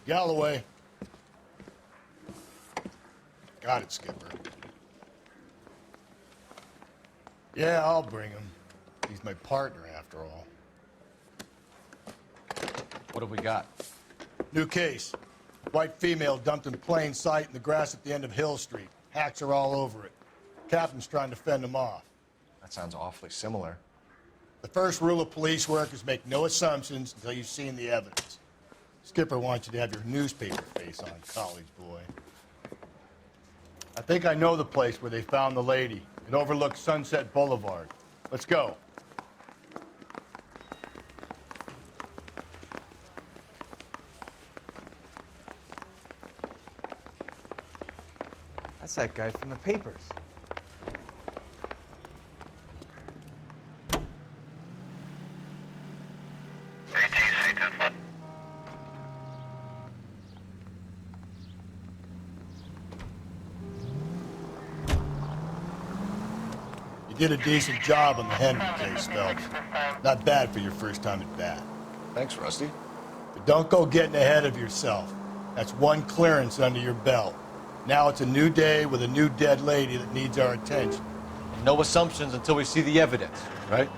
Galloway. Got it, Skipper. Yeah, I'll bring him. He's my partner, after all. What have we got? New case. White female dumped in plain sight in the grass at the end of Hill Street. Hacks are all over it. Captain's trying to fend them off. That sounds awfully similar. The first rule of police work is make no assumptions until you've seen the evidence. Skipper wants you to have your newspaper face on, college boy. I think I know the place where they found the lady. It overlooks Sunset Boulevard. Let's go. That's that guy from the papers. You did a decent job on the Henry case, Phelps. Not bad for your first time at bat. Thanks, Rusty. But don't go getting ahead of yourself. That's one clearance under your belt. Now it's a new day with a new dead lady that needs our attention. No assumptions until we see the evidence, right?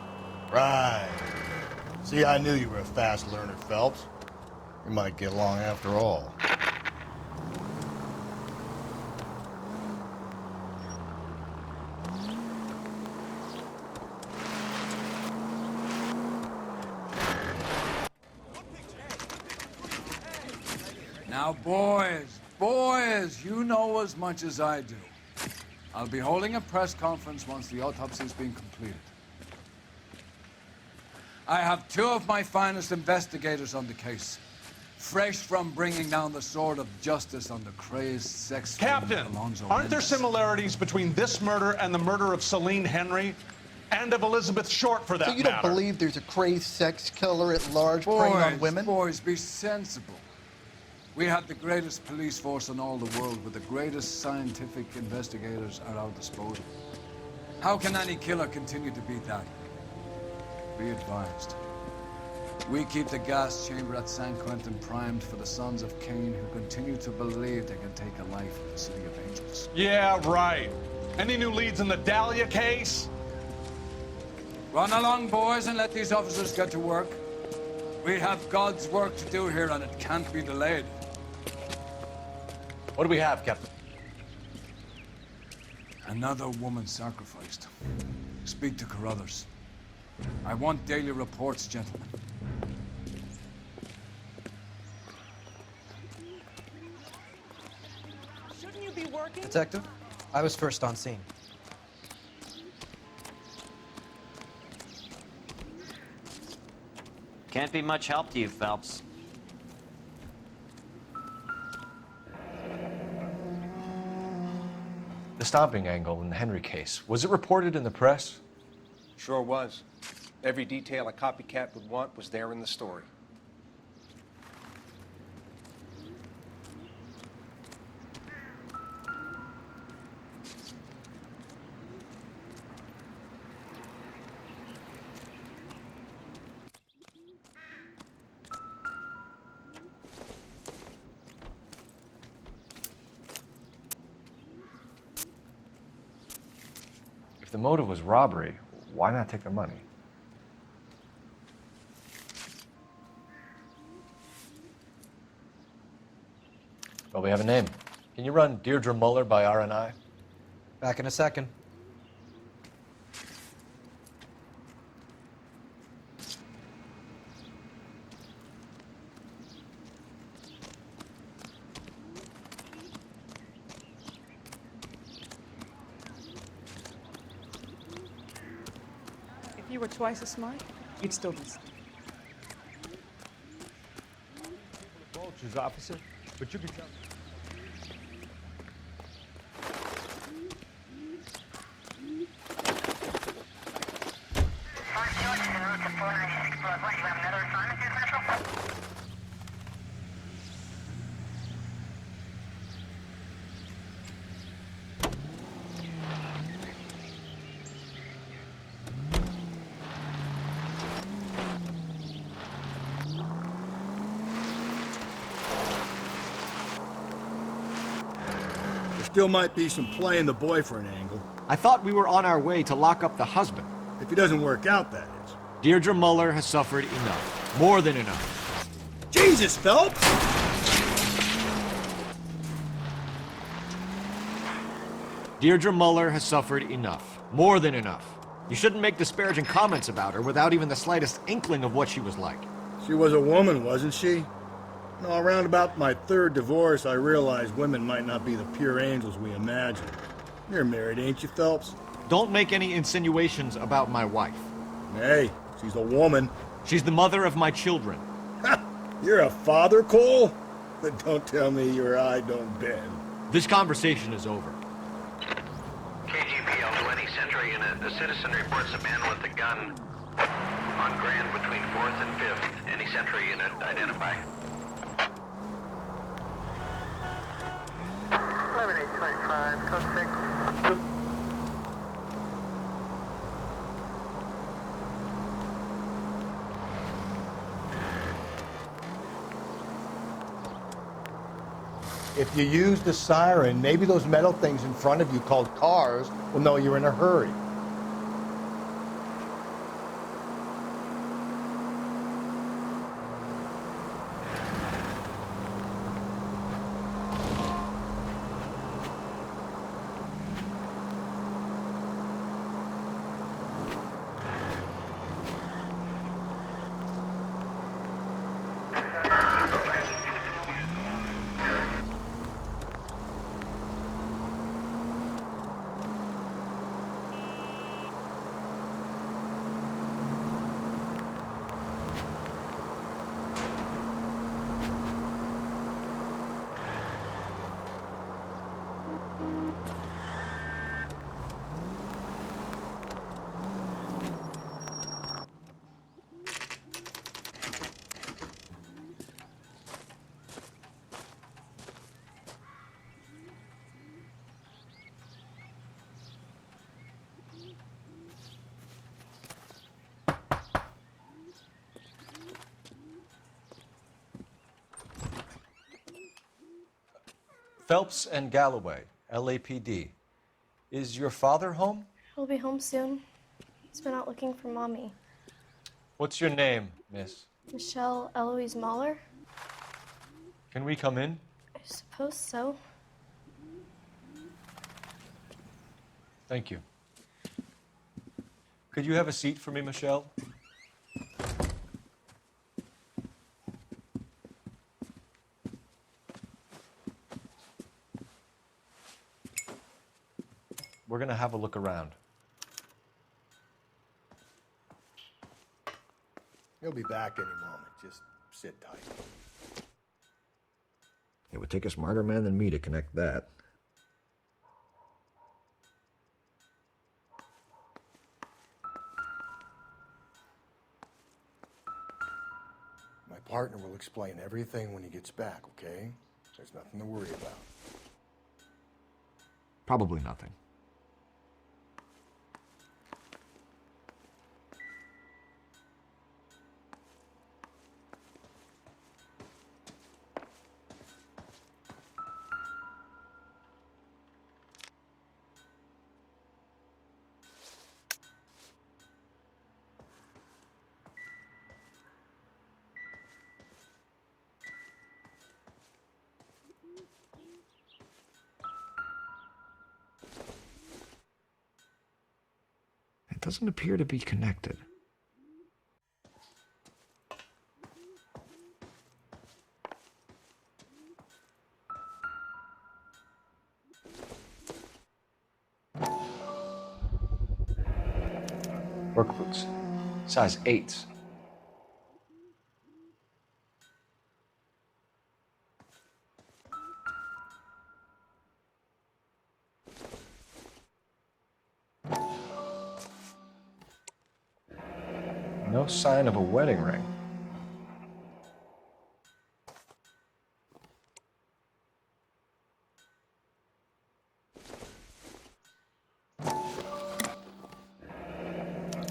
Right. See, I knew you were a fast learner, Phelps. We might get along after all. Now, boys, you know as much as I do. I'll be holding a press conference once the autopsy's been completed. I have two of my finest investigators on the case, fresh from bringing down the sword of justice on the crazed sex Captain, aren't there similarities between this murder and the murder of Celine Henry and of Elizabeth Short, for that matter? So you don't believe there's a crazed sex killer at large preying on women? Boys, be sensible. We have the greatest police force in all the world, with the greatest scientific investigators at our disposal. How can any killer continue to beat that? Be advised. We keep the gas chamber at San Quentin primed for the sons of Cain who continue to believe they can take a life in the City of Angels. Yeah, right. Any new leads in the Dahlia case? Run along, boys, and let these officers get to work. We have God's work to do here, and it can't be delayed. What do we have, Captain? Another woman sacrificed. Speak to Carruthers. I want daily reports, gentlemen. Shouldn't you be working? Detective, I was first on scene. Can't be much help to you, Phelps. The stomping angle in the Henry case, was it reported in the press? Sure was. Every detail a copycat would want was there in the story. If the motive was robbery, why not take the money? Well, we have a name. Can you run Deirdre Muller by RNI? Back in a second. If you were twice as smart, you'd still be. Vultures, officer, but you can tell. There still might be some playing the boyfriend angle. I thought we were on our way to lock up the husband. If he doesn't work out, that is. Deirdre Muller has suffered enough. More than enough. Jesus, Phelps! Deirdre Muller has suffered enough. More than enough. You shouldn't make disparaging comments about her without even the slightest inkling of what she was like. She was a woman, wasn't she? No, around about my third divorce, I realized women might not be the pure angels we imagine. You're married, ain't you, Phelps? Don't make any insinuations about my wife. Hey, she's a woman. She's the mother of my children. You're a father, Cole? But don't tell me your eye don't bend. This conversation is over. KGPL to any Century unit. The citizen reports a man with a gun on Grand between 4th and 5th. Any Century unit identify. 11825, code 6. If you use the siren, maybe those metal things in front of you called cars will know you're in a hurry. Phelps and Galloway, LAPD. Is your father home? He'll be home soon. He's been out looking for Mommy. What's your name, miss? Michelle Eloise Mahler? Can we come in? I suppose so. Thank you. Could you have a seat for me, Michelle? We're going to have a look around. He'll be back any moment. Just sit tight. It would take a smarter man than me to connect that. My partner will explain everything when he gets back, okay? There's nothing to worry about. Probably nothing. It doesn't appear to be connected. Work boots. Size 8s. No sign of a wedding ring.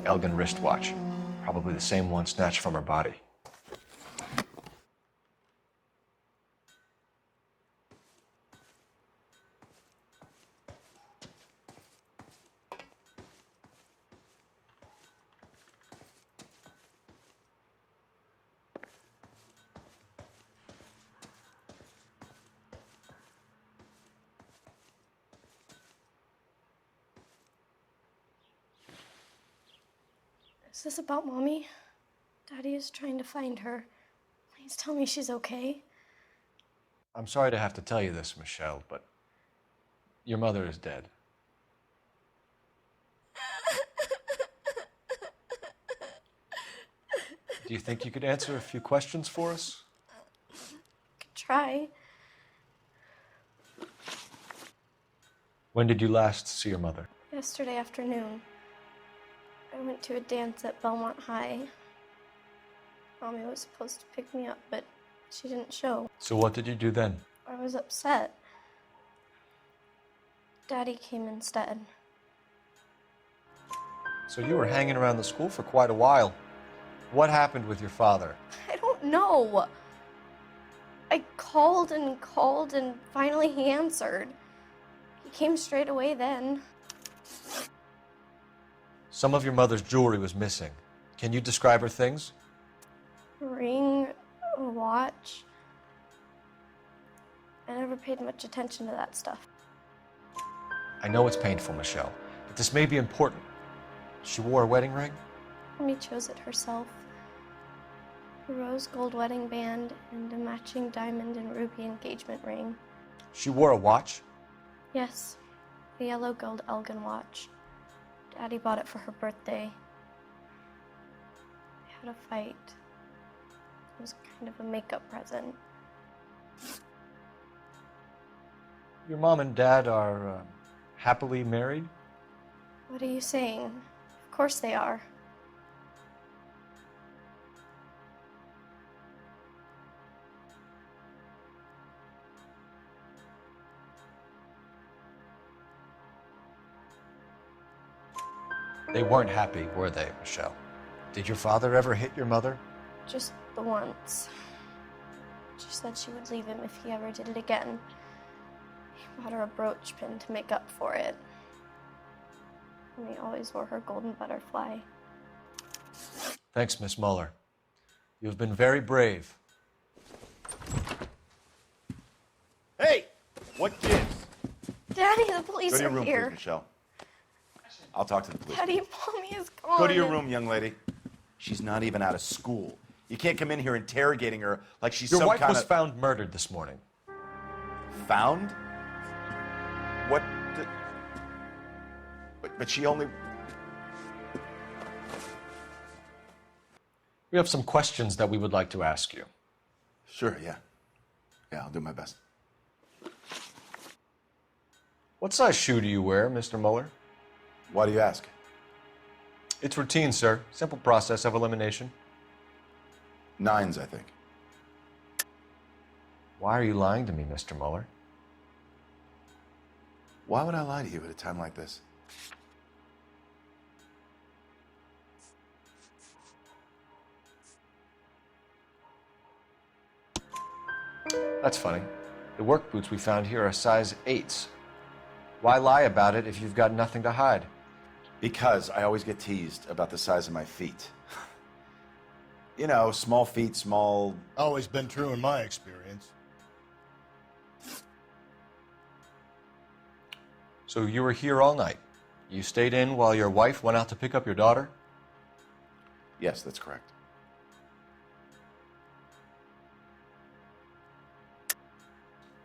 Elgin wristwatch. Probably the same one snatched from her body. Is this about Mommy? Daddy is trying to find her. Please tell me she's okay. I'm sorry to have to tell you this, Michelle, but your mother is dead. Do you think you could answer a few questions for us? Could try. When did you last see your mother? Yesterday afternoon, I went to a dance at Belmont High. Mommy was supposed to pick me up, but she didn't show. So what did you do then? I was upset. Daddy came instead. So you were hanging around the school for quite a while. What happened with your father? I don't know. I called and finally he answered. He came straight away then. Some of your mother's jewelry was missing. Can you describe her things? A ring, a watch. I never paid much attention to that stuff. I know it's painful, Michelle, but this may be important. She wore a wedding ring? Mommy chose it herself. A rose gold wedding band and a matching diamond and ruby engagement ring. She wore a watch? Yes, a yellow gold Elgin watch. Daddy bought it for her birthday. We had a fight. It was kind of a makeup present. Your mom and dad are happily married? What are you saying? Of course they are. They weren't happy, were they, Michelle? Did your father ever hit your mother? Just the once. She said she would leave him if he ever did it again. He bought her a brooch pin to make up for it. And he always wore her golden butterfly. Thanks, Miss Muller. You have been very brave. Hey! What gives? Daddy, the police Go to your are room, here. please, Michelle. I'll talk to the police. Daddy, Mommy is gone. Go to your room, young lady. She's not even out of school. You can't come in here interrogating her like she's Your some wife kind was of... found murdered this morning. Found? What the... But she only... We have some questions that we would like to ask you. Sure, yeah. Yeah, I'll do my best. What size shoe do you wear, Mr. Muller? Why do you ask? It's routine, sir. Simple process of elimination. 9s, I think. Why are you lying to me, Mr. Muller? Why would I lie to you at a time like this? That's funny. The work boots we found here are size 8s. Why lie about it if you've got nothing to hide? Because I always get teased about the size of my feet. You know, small feet, small... Always been true in my experience. So you were here all night. You stayed in while your wife went out to pick up your daughter? Yes, that's correct.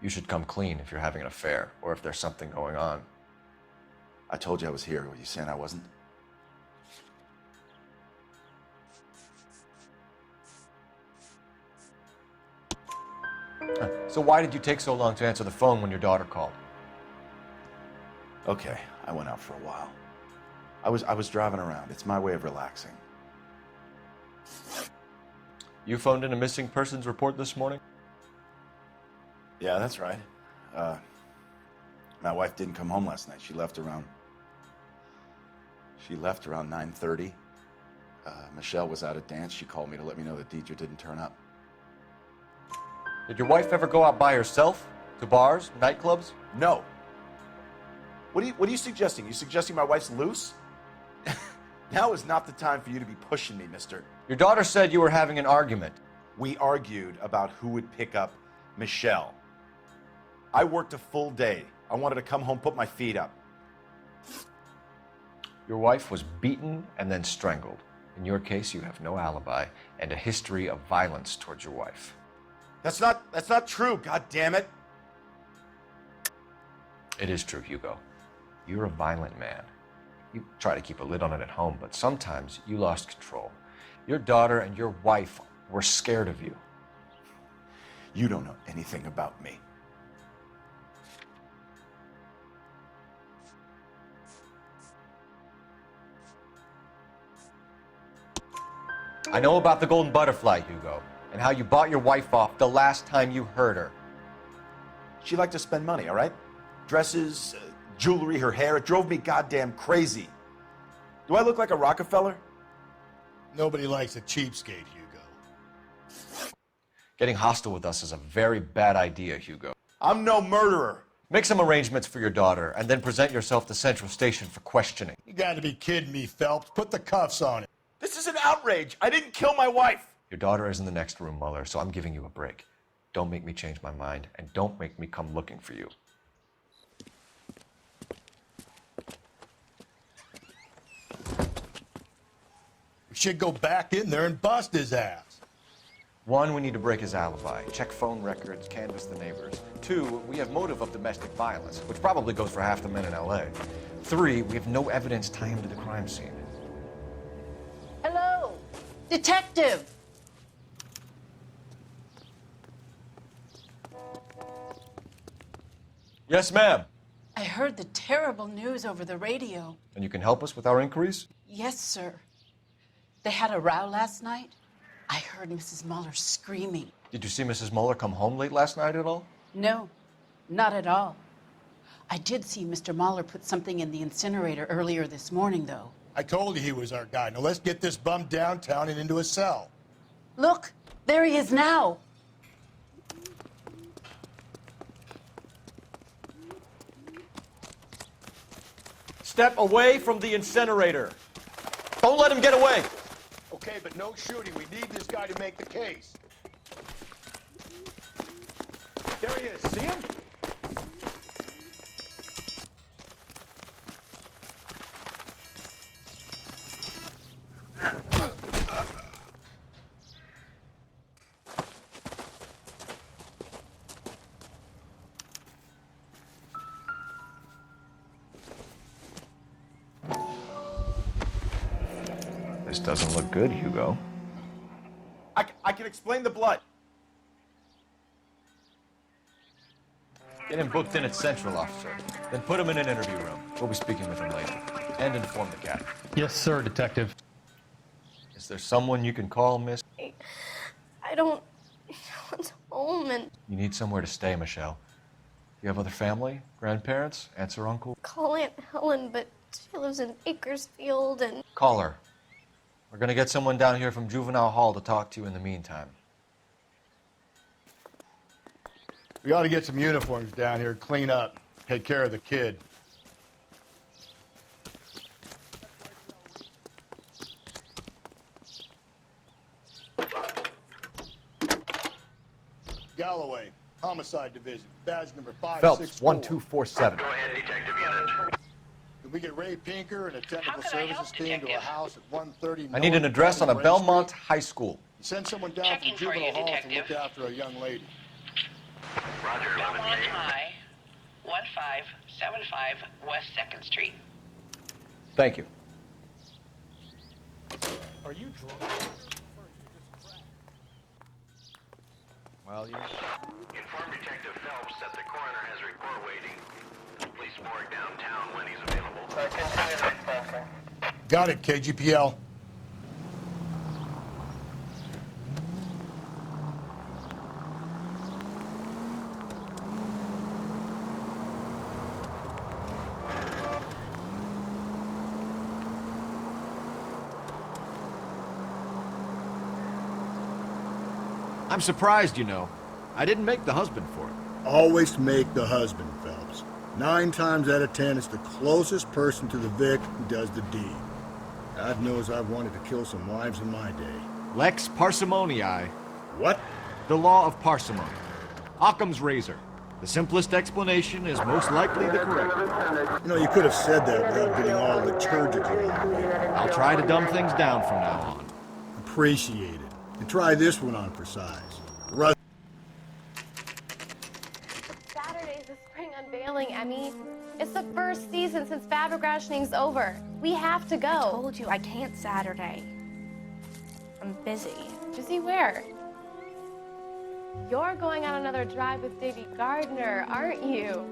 You should come clean if you're having an affair or if there's something going on. I told you I was here. Were you saying I wasn't? So why did you take so long to answer the phone when your daughter called? Okay, I went out for a while. I was driving around. It's my way of relaxing. You phoned in a missing persons report this morning? Yeah, that's right. My wife didn't come home last night. She left around 9:30. Michelle was out at dance. She called me to let me know that Deidre didn't turn up. Did your wife ever go out by herself? To bars, nightclubs? No. What are you suggesting? You suggesting my wife's loose? Now is not the time for you to be pushing me, mister. Your daughter said you were having an argument. We argued about who would pick up Michelle. I worked a full day. I wanted to come home, put my feet up. Your wife was beaten and then strangled. In your case, you have no alibi and a history of violence towards your wife. That's not true, god damn it. It is true, Hugo. You're a violent man. You try to keep a lid on it at home, but sometimes you lost control. Your daughter and your wife were scared of you. You don't know anything about me. I know about the golden butterfly, Hugo, and how you bought your wife off the last time you heard her. She liked to spend money, all right? Dresses, jewelry, her hair. It drove me goddamn crazy. Do I look like a Rockefeller? Nobody likes a cheapskate, Hugo. Getting hostile with us is a very bad idea, Hugo. I'm no murderer. Make some arrangements for your daughter, and then present yourself to Central Station for questioning. You gotta be kidding me, Phelps. Put the cuffs on it. This is an outrage. I didn't kill my wife. Your daughter is in the next room, Mueller, so I'm giving you a break. Don't make me change my mind, and don't make me come looking for you. We should go back in there and bust his ass. 1, we need to break his alibi. Check phone records, canvass the neighbors. 2, we have motive of domestic violence, which probably goes for half the men in L.A. 3, we have no evidence tying him to the crime scene. Hello, detective. Yes, ma'am. I heard the terrible news over the radio. And you can help us with our inquiries? Yes, sir. They had a row last night. I heard Mrs. Mueller screaming. Did you see Mrs. Mueller come home late last night at all? No, not at all. I did see Mr. Mueller put something in the incinerator earlier this morning, though. I told you he was our guy. Now let's get this bum downtown and into a cell. Look, there he is now. Step away from the incinerator. Don't let him get away. Okay, but no shooting. We need this guy to make the case. There he is. See him? This doesn't look good, Hugo. I can explain the blood. Get him booked in at Central, officer. Then put him in an interview room. We'll be speaking with him later. And inform the cat. Yes, sir, detective. Is there someone you can call, miss? I don't want home and You need somewhere to stay, Michelle. You have other family? Grandparents? Aunts or uncle? call Aunt Helen, but she lives in Bakersfield and Call her. We're gonna get someone down here from Juvenile Hall to talk to you in the meantime. We ought to get some uniforms down here, clean up, take care of the kid. Galloway, Homicide Division, badge number 564. Phelps, 1247. Go ahead, detective unit. Can we get Ray Pinker and a technical services team to a house at 130? I need an address on a Belmont High School. Send someone down from Juvenile Hall to look after a young lady. Roger, 11 Belmont High, 1575 West 2nd Street. Thank you. Are you drunk? Well, you... Inform Detective Phelps that the coroner has report waiting. Police morgue downtown when he's available. Got it, KGPL. I'm surprised, you know. I didn't make the husband for it. Always make the husband, Phelps. 9 times out of 10, it's the closest person to the Vic who does the deed. God knows I've wanted to kill some wives in my day. Lex parsimoniae. What? The law of parsimony. Occam's razor. The simplest explanation is most likely the correct. You know, you could have said that without getting all liturgical on me. I'll try to dumb things down from now on. Appreciate it. And try this one on for size. Saturday's the spring unveiling, Emmy. It's the first season since fabric rationing's over. We have to go. I told you I can't Saturday. I'm busy. Busy where? You're going on another drive with Davy Gardner, aren't you?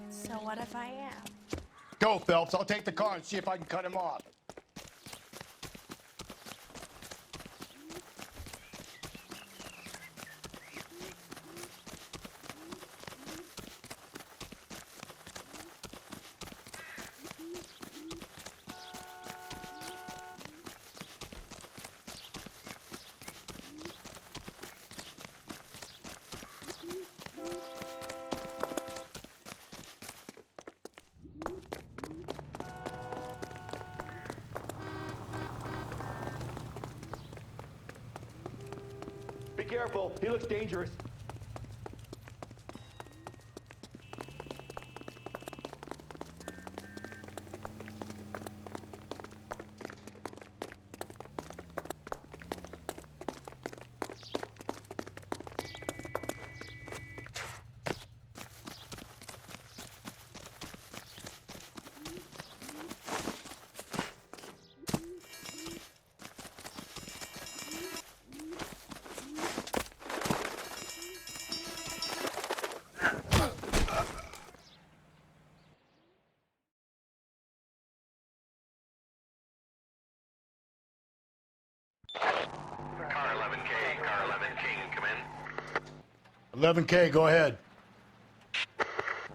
So what if I am? Go, Phelps. I'll take the car and see if I can cut him off. Be careful. He looks dangerous. Car 11K, car 11 King, come in. 11K, go ahead.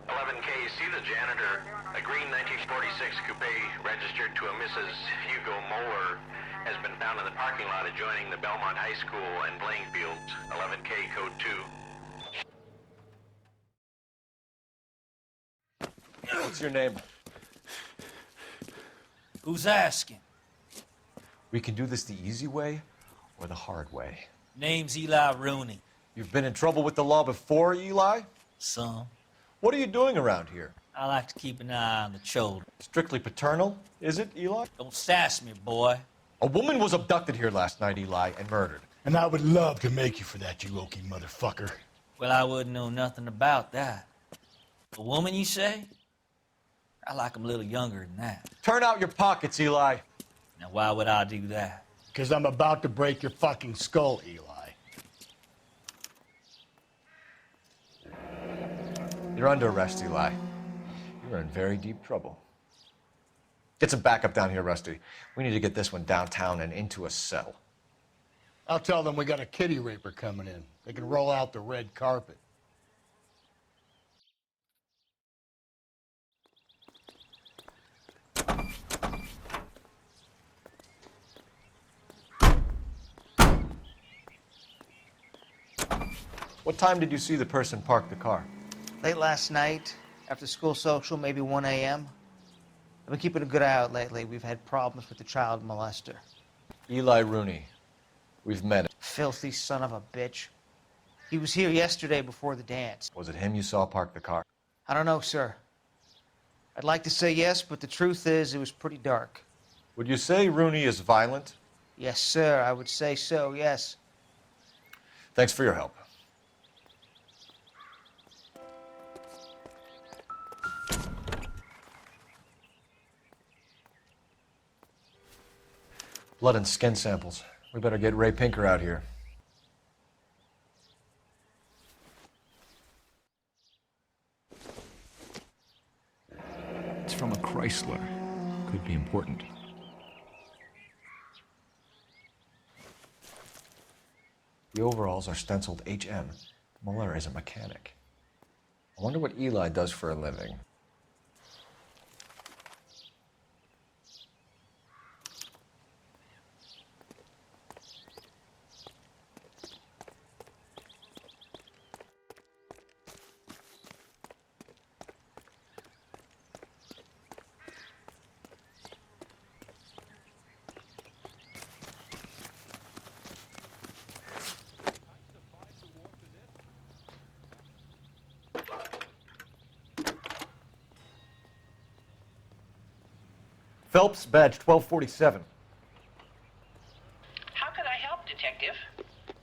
11K, see the janitor. A green 1946 coupe registered to a Mrs. Hugo Moeller has been found in the parking lot adjoining the Belmont High School and playing fields. 11K, code 2. What's your name? Who's asking? We can do this the easy way or the hard way. Name's Eli Rooney. You've been in trouble with the law before, Eli? Some. What are you doing around here? I like to keep an eye on the children. Strictly paternal, is it, Eli? Don't sass me, boy. A woman was abducted here last night, Eli, and murdered. And I would love to make you for that, you okie motherfucker. Well, I wouldn't know nothing about that. A woman, you say? I like 'em a little younger than that. Turn out your pockets, Eli. Now, why would I do that? Because I'm about to break your fucking skull, Eli. You're under arrest, Eli. You're in very deep trouble. Get some backup down here, Rusty. We need to get this one downtown and into a cell. I'll tell them we got a kitty raper coming in. They can roll out the red carpet. What time did you see the person park the car? Late last night, after school social, maybe 1 a.m. I've been keeping a good eye out lately. We've had problems with the child molester. Eli Rooney. We've met him. Filthy son of a bitch. He was here yesterday before the dance. Was it him you saw park the car? I don't know, sir. I'd like to say yes, but the truth is it was pretty dark. Would you say Rooney is violent? Yes, sir. I would say so, yes. Thanks for your help. Blood and skin samples. We better get Ray Pinker out here. It's from a Chrysler. Could be important. The overalls are stenciled HM. Mueller is a mechanic. I wonder what Eli does for a living. Phelps, badge 1247. How can I help, Detective?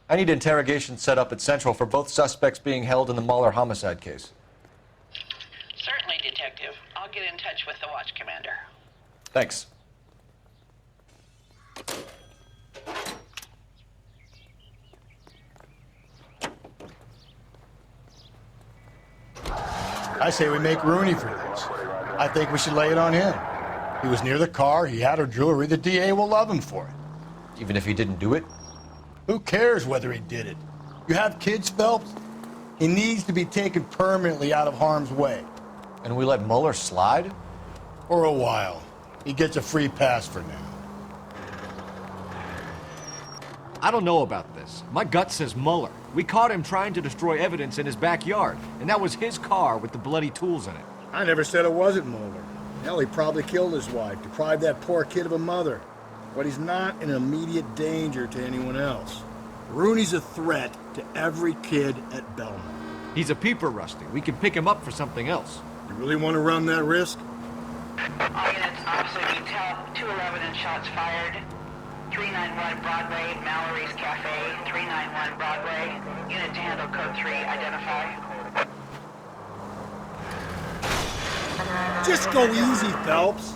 I need interrogation set up at Central for both suspects being held in the Mahler homicide case. Certainly, Detective. I'll get in touch with the watch commander. Thanks. I say we make Rooney for this. I think we should lay it on him. He was near the car, he had her jewelry, the DA will love him for it. Even if he didn't do it? Who cares whether he did it? You have kids, Phelps? He needs to be taken permanently out of harm's way. And we let Mueller slide? For a while. He gets a free pass for now. I don't know about this. My gut says Mueller. We caught him trying to destroy evidence in his backyard, and that was his car with the bloody tools in it. I never said it wasn't Mulder. Hell, he probably killed his wife, deprived that poor kid of a mother. But he's not in immediate danger to anyone else. Rooney's a threat to every kid at Belmont. He's a peeper, Rusty. We can pick him up for something else. You really want to run that risk? All units, officer detail, 211 and shots fired. 391 Broadway, Mallory's Cafe, 391 Broadway. Unit to handle code 3, identify. Just go easy, Phelps.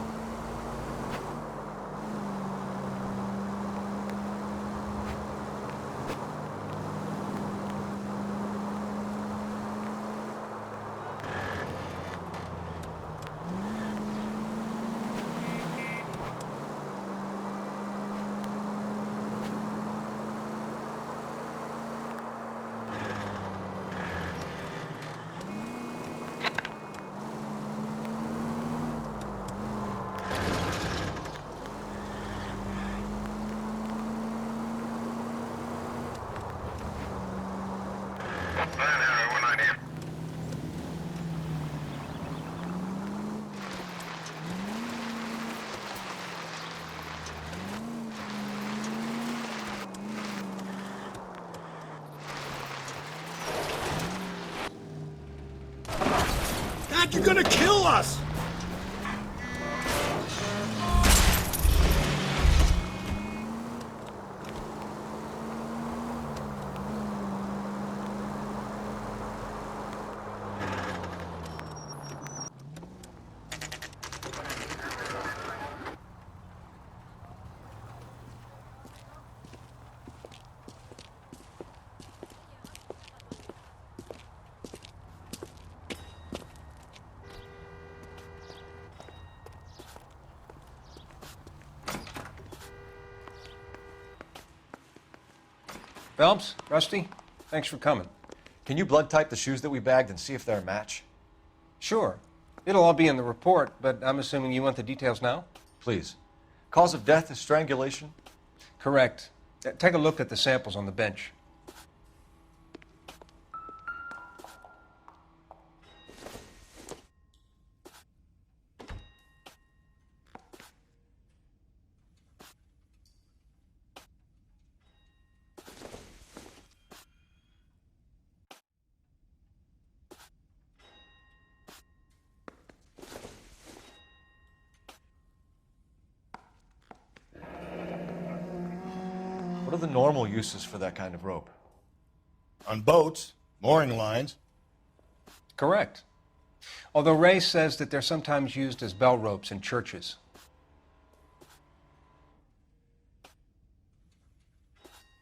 God, you're gonna kill us! Phelps, Rusty, thanks for coming. Can you blood type the shoes that we bagged and see if they're a match? Sure. It'll all be in the report, but I'm assuming you want the details now? Please. Cause of death is strangulation? Correct. Take a look at the samples on the bench. What are the normal uses for that kind of rope? On boats, mooring lines. Correct. Although Ray says that they're sometimes used as bell ropes in churches.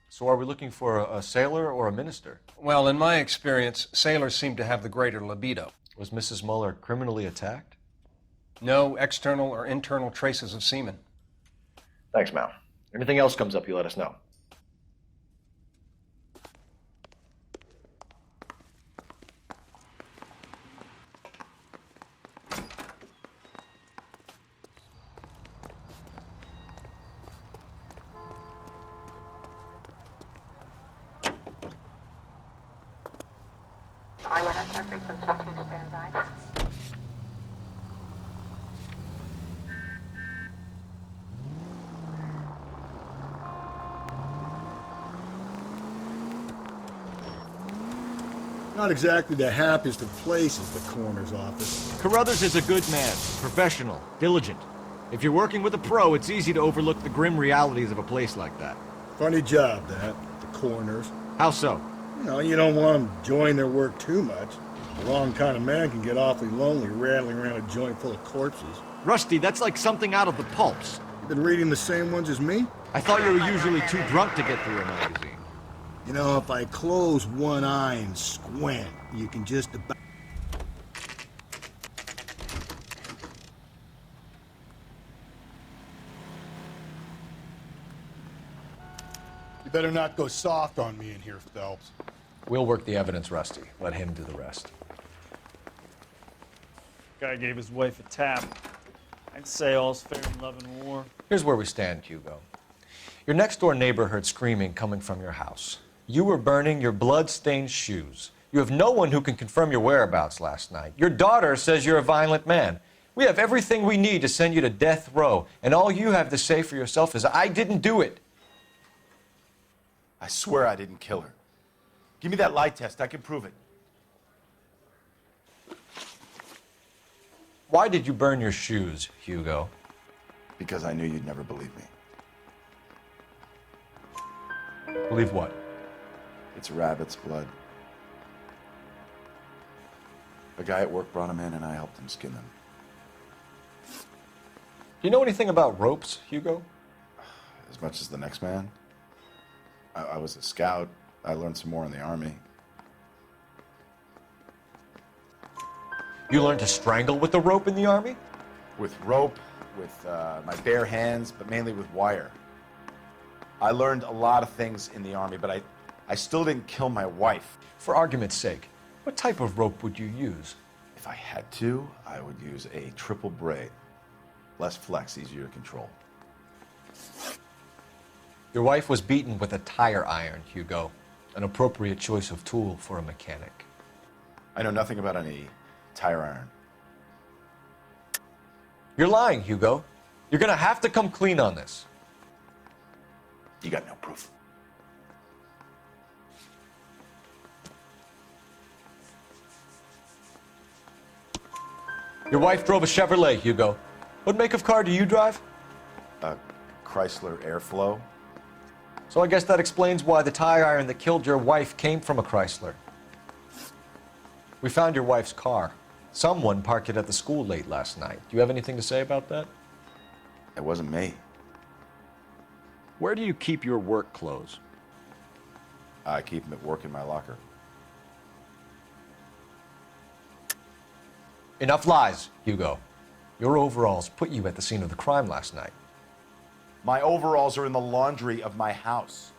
So are we looking for a sailor or a minister? Well, in my experience, sailors seem to have the greater libido. Was Mrs. Mueller criminally attacked? No external or internal traces of semen. Thanks, Mal. Anything else comes up, you let us know. Not exactly the happiest of places, the coroner's office. Carruthers is a good man, professional, diligent. If you're working with a pro, it's easy to overlook the grim realities of a place like that. Funny job, that. The coroners. How so? You know, you don't want them enjoying their work too much. The wrong kind of man can get awfully lonely rattling around a joint full of corpses. Rusty, that's like something out of the pulps. You been reading the same ones as me? I thought you were usually too drunk to get through a magazine. You know, if I close one eye and squint, you can just about... You better not go soft on me in here, Phelps. We'll work the evidence, Rusty. Let him do the rest. Guy gave his wife a tap. I'd say all's fair in love and war. Here's where we stand, Hugo. Your next-door neighbor heard screaming coming from your house. You were burning your blood-stained shoes. You have no one who can confirm your whereabouts last night. Your daughter says you're a violent man. We have everything we need to send you to death row, and all you have to say for yourself is, I didn't do it. I swear I didn't kill her. Give me that lie test. I can prove it. Why did you burn your shoes, Hugo? Because I knew you'd never believe me. Believe what? It's a rabbit's blood. A guy at work brought him in and I helped him skin them. Do you know anything about ropes, Hugo? As much as the next man. I was a scout. I learned some more in the Army. You learned to strangle with the rope in the Army? With rope, with my bare hands, but mainly with wire. I learned a lot of things in the Army, but I still didn't kill my wife. For argument's sake, what type of rope would you use? If I had to, I would use a triple braid. Less flex, easier to control. Your wife was beaten with a tire iron, Hugo. An appropriate choice of tool for a mechanic. I know nothing about any tire iron. You're lying, Hugo. You're gonna have to come clean on this. You got no proof. Your wife drove a Chevrolet, Hugo. What make of car do you drive? A Chrysler Airflow. So I guess that explains why the tire iron that killed your wife came from a Chrysler. We found your wife's car. Someone parked it at the school late last night. Do you have anything to say about that? It wasn't me. Where do you keep your work clothes? I keep them at work in my locker. Enough lies, Hugo. Your overalls put you at the scene of the crime last night. My overalls are in the laundry of my house.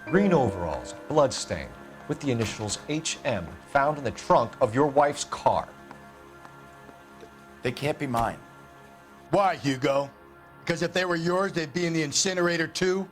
Green overalls, bloodstained, with the initials HM found in the trunk of your wife's car. They can't be mine. Why, Hugo? Because if they were yours, they'd be in the incinerator too?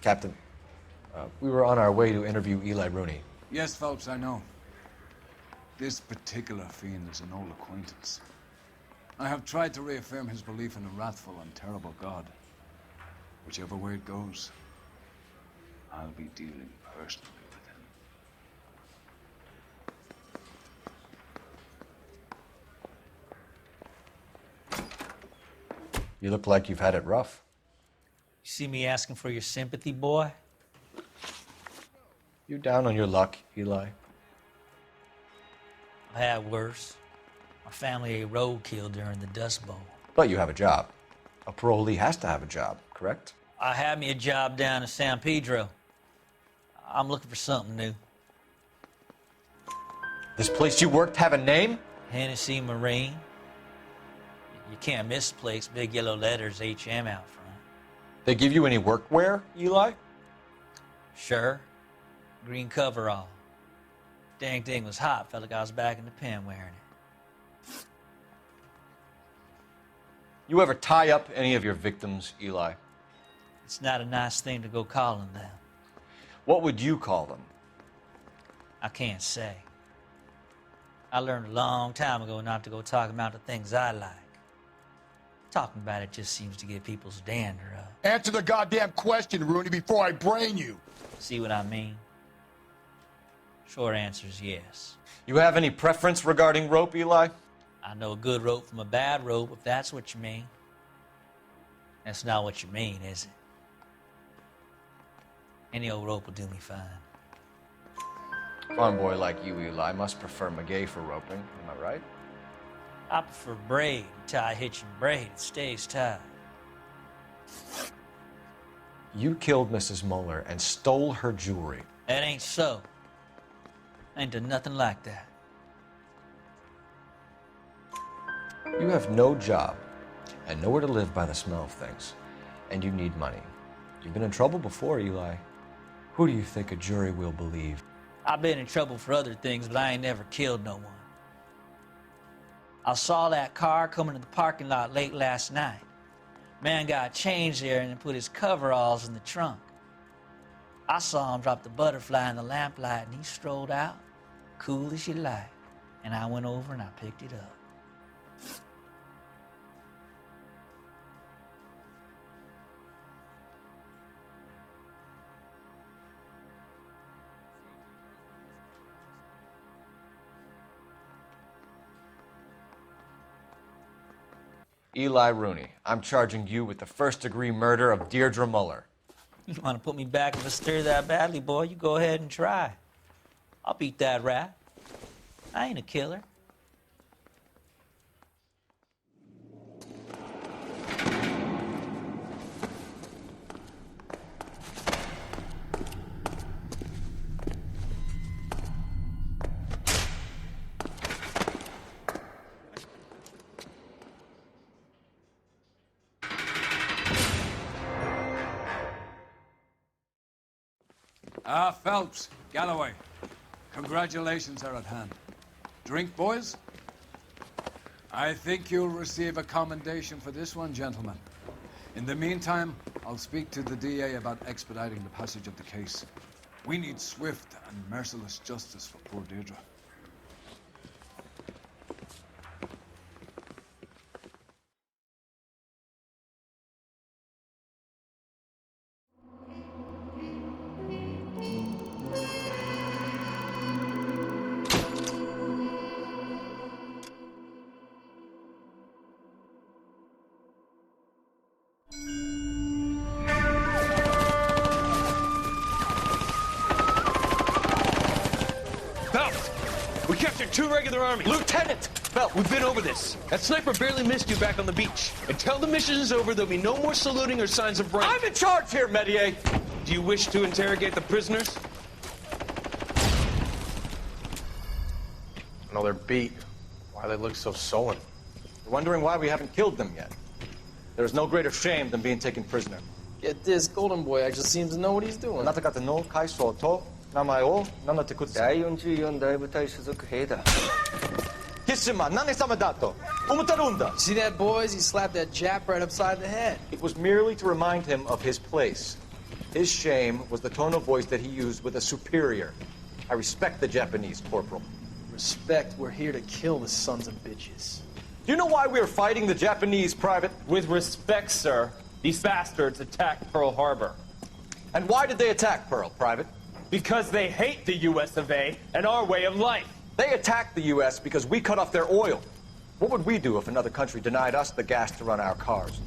Captain, we were on our way to interview Eli Rooney. Yes, Phelps, I know. This particular fiend is an old acquaintance. I have tried to reaffirm his belief in a wrathful and terrible God. Whichever way it goes, I'll be dealing personally with him. You look like you've had it rough. You see me asking for your sympathy, boy? You down on your luck, Eli? I had worse. My family ate roadkill during the Dust Bowl. But you have a job. A parolee has to have a job, correct? I had me a job down in San Pedro. I'm looking for something new. This place you worked have a name? Hennessy Marine. You can't miss the place. Big yellow letters, HM out front. They give you any workwear, Eli? Sure. Green coverall. Dang thing was hot. Felt like I was back in the pen wearing it. You ever tie up any of your victims, Eli? It's not a nice thing to go calling them. What would you call them? I can't say. I learned a long time ago not to go talking about the things I like. Talking about it just seems to get people's dander up. Answer the goddamn question, Rooney, before I brain you. See what I mean? Short answer is yes. You have any preference regarding rope, Eli? I know a good rope from a bad rope, if that's what you mean. That's not what you mean, is it? Any old rope will do me fine. Farm boy like you, Eli, must prefer Magay for roping. Am I right? I prefer braid, tie, hitch, and braid. It stays tied. You killed Mrs. Muller and stole her jewelry. That ain't so. I ain't done nothing like that. You have no job and nowhere to live by the smell of things, and you need money. You've been in trouble before, Eli. Who do you think a jury will believe? I've been in trouble for other things, but I ain't never killed no one. I saw that car coming to the parking lot late last night. Man got changed there and then put his coveralls in the trunk. I saw him drop the butterfly in the lamplight and he strolled out, cool as you like. And I went over and I picked it up. Eli Rooney, I'm charging you with the first-degree murder of Deirdre Muller. You want to put me back in the stir that badly, boy? You go ahead and try. I'll beat that rat. I ain't a killer. Phelps, Galloway, congratulations are at hand. Drink, boys? I think you'll receive a commendation for this one, gentlemen. In the meantime, I'll speak to the DA about expediting the passage of the case. We need swift and merciless justice for poor Deirdre. We captured 2 regular armies. Lieutenant! Phelps, we've been over this. That sniper barely missed you back on the beach. Until the mission is over, there'll be no more saluting or signs of rank. I'm in charge here, Medier! Do you wish to interrogate the prisoners? I know they're beat. Why they look so sullen? You're wondering why we haven't killed them yet. There's no greater shame than being taken prisoner. Get this, Golden Boy actually seems to know what he's doing. あなた方の階層と名前を名乗ってください。第44大部隊所属兵だ。キスマ、何様だと思ってるんだ。See that, boys? He slapped that Jap right upside the head. It was merely to remind him of his place. His shame was the tone of voice that he used with a superior. I respect the Japanese, Corporal. Respect, we're here to kill the sons of bitches. Do you know why we're fighting the Japanese, Private? With respect, sir, these bastards attacked Pearl Harbor. And why did they attack Pearl, Private? Because they hate the US of A and our way of life. They attacked the U.S. because we cut off their oil. What would we do if another country denied us the gas to run our cars?